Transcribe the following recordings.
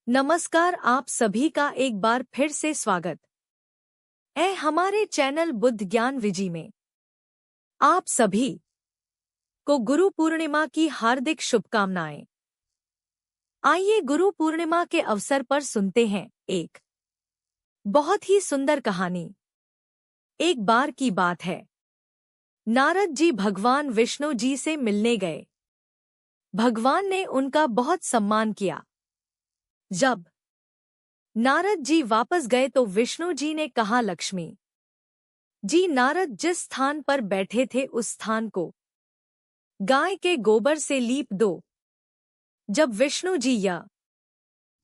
नमस्कार, आप सभी का एक बार फिर से स्वागत है हमारे चैनल बुद्ध ज्ञान विजी में। आप सभी को गुरु पूर्णिमा की हार्दिक शुभकामनाएं। आइए गुरु पूर्णिमा के अवसर पर सुनते हैं एक बहुत ही सुंदर कहानी। एक बार की बात है, नारद जी भगवान विष्णु जी से मिलने गए। भगवान ने उनका बहुत सम्मान किया। जब नारद जी वापस गए तो विष्णु जी ने कहा, लक्ष्मी जी, नारद जिस स्थान पर बैठे थे उस स्थान को गाय के गोबर से लीप दो। जब विष्णु जी यह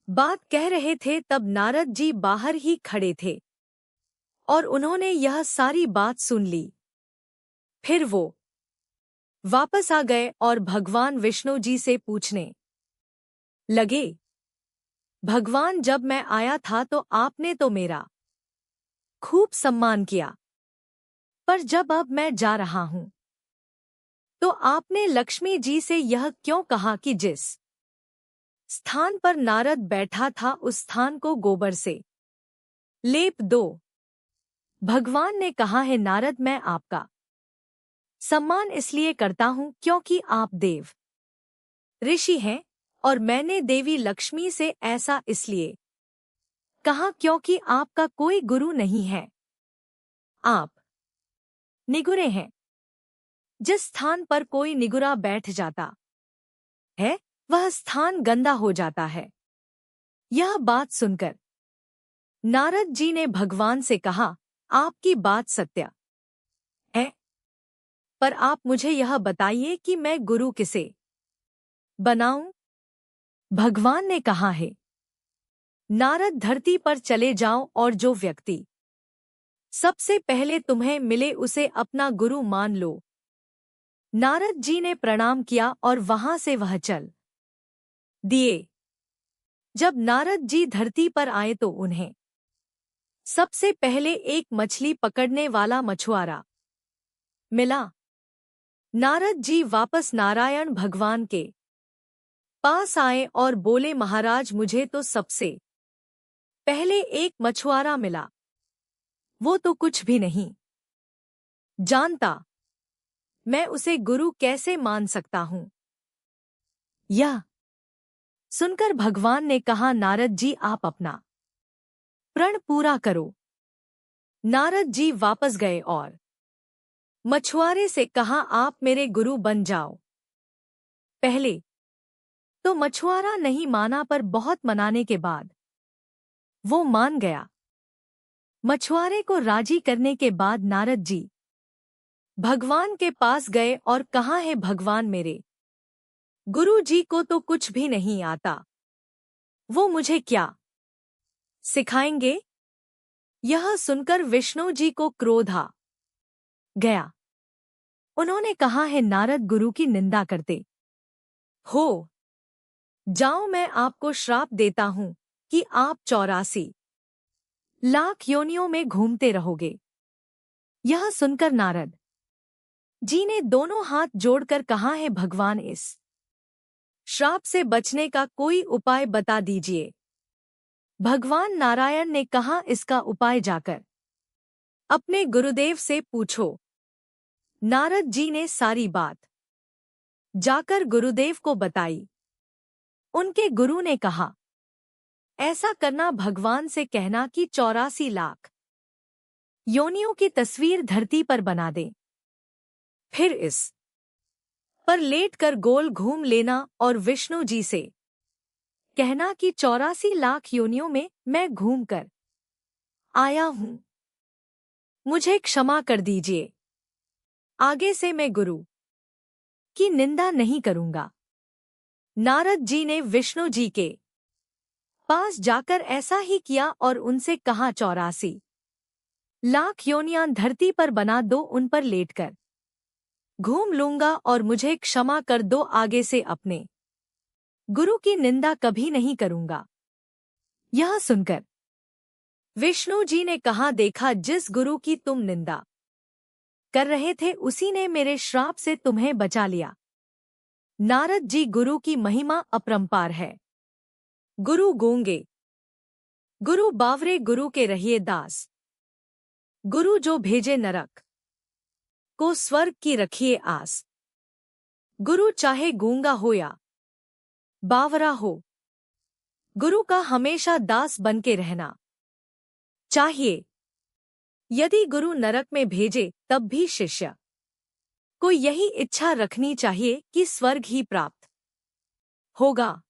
बात कह रहे थे तब नारद जी बाहर ही खड़े थे और उन्होंने यह सारी बात सुन ली। फिर वो वापस आ गए और भगवान विष्णु जी से पूछने लगे, भगवान, जब मैं आया था तो आपने तो मेरा खूब सम्मान किया, पर जब अब मैं जा रहा हूं तो आपने लक्ष्मी जी से यह क्यों कहा कि जिस स्थान पर नारद बैठा था उस स्थान को गोबर से लेप दो। भगवान ने कहा है, नारद, मैं आपका सम्मान इसलिए करता हूं क्योंकि आप देव ऋषि हैं और मैंने देवी लक्ष्मी से ऐसा इसलिए कहा क्योंकि आपका कोई गुरु नहीं है, आप निगुरे हैं। जिस स्थान पर कोई निगुरा बैठ जाता है वह स्थान गंदा हो जाता है। यह बात सुनकर नारद जी ने भगवान से कहा, आपकी बात सत्य है, पर आप मुझे यह बताइए कि मैं गुरु किसे बनाऊं। भगवान ने कहा है, नारद, धरती पर चले जाओ और जो व्यक्ति सबसे पहले तुम्हें मिले उसे अपना गुरु मान लो। नारद जी ने प्रणाम किया और वहां से वह चल दिए। जब नारद जी धरती पर आए तो उन्हें सबसे पहले एक मछली पकड़ने वाला मछुआरा मिला। नारद जी वापस नारायण भगवान के पास आए और बोले, महाराज, मुझे तो सबसे पहले एक मछुआरा मिला, वो तो कुछ भी नहीं जानता, मैं उसे गुरु कैसे मान सकता हूं। यह सुनकर भगवान ने कहा, नारद जी, आप अपना प्रण पूरा करो। नारद जी वापस गए और मछुआरे से कहा, आप मेरे गुरु बन जाओ। पहले तो मछुआरा नहीं माना, पर बहुत मनाने के बाद वो मान गया। मछुआरे को राजी करने के बाद नारद जी भगवान के पास गए और कहा, है भगवान, मेरे गुरु जी को तो कुछ भी नहीं आता, वो मुझे क्या सिखाएंगे। यह सुनकर विष्णु जी को क्रोध आ गया। उन्होंने कहा, है नारद, गुरु की निंदा करते हो, जाओ, मैं आपको श्राप देता हूं कि आप 84 लाख योनियों में घूमते रहोगे। यह सुनकर नारद जी ने दोनों हाथ जोड़कर कहा, है भगवान, इस श्राप से बचने का कोई उपाय बता दीजिए। भगवान नारायण ने कहा, इसका उपाय जाकर अपने गुरुदेव से पूछो। नारद जी ने सारी बात जाकर गुरुदेव को बताई। उनके गुरु ने कहा, ऐसा करना, भगवान से कहना कि 84 लाख योनियों की तस्वीर धरती पर बना दे, फिर इस पर लेटकर गोल घूम लेना और विष्णु जी से कहना कि 84 लाख योनियों में मैं घूम कर आया हूं, मुझे क्षमा कर दीजिए। आगे से मैं गुरु की निंदा नहीं करूंगा। नारद जी ने विष्णु जी के पास जाकर ऐसा ही किया और उनसे कहा, 84 लाख योनियां धरती पर बना दो, उन पर लेटकर घूम लूंगा और मुझे क्षमा कर दो। आगे से अपने गुरु की निंदा कभी नहीं करूंगा। यह सुनकर विष्णु जी ने कहा, देखा, जिस गुरु की तुम निंदा कर रहे थे उसी ने मेरे श्राप से तुम्हें बचा लिया। नारद जी, गुरु की महिमा अपरंपार है। गुरु गूंगे, गुरु बावरे, गुरु के रहिए दास। गुरु जो भेजे नरक को, स्वर्ग की रखिए आस। गुरु चाहे गूंगा हो या बावरा हो, गुरु का हमेशा दास बनके रहना चाहिए। यदि गुरु नरक में भेजे तब भी शिष्य को यही इच्छा रखनी चाहिए कि स्वर्ग ही प्राप्त होगा,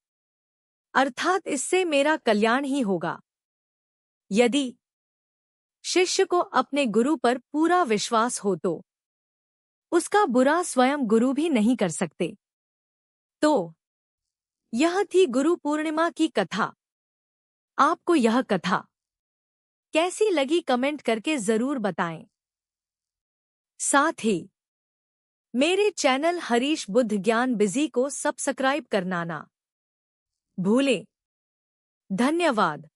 अर्थात इससे मेरा कल्याण ही होगा। यदि शिष्य को अपने गुरु पर पूरा विश्वास हो तो उसका बुरा स्वयं गुरु भी नहीं कर सकते। तो यह थी गुरु पूर्णिमा की कथा। आपको यह कथा कैसी लगी कमेंट करके जरूर बताएं। साथ ही मेरे चैनल हरीश बुद्ध ज्ञान बिजी को सब्सक्राइब करना ना भूलें। धन्यवाद।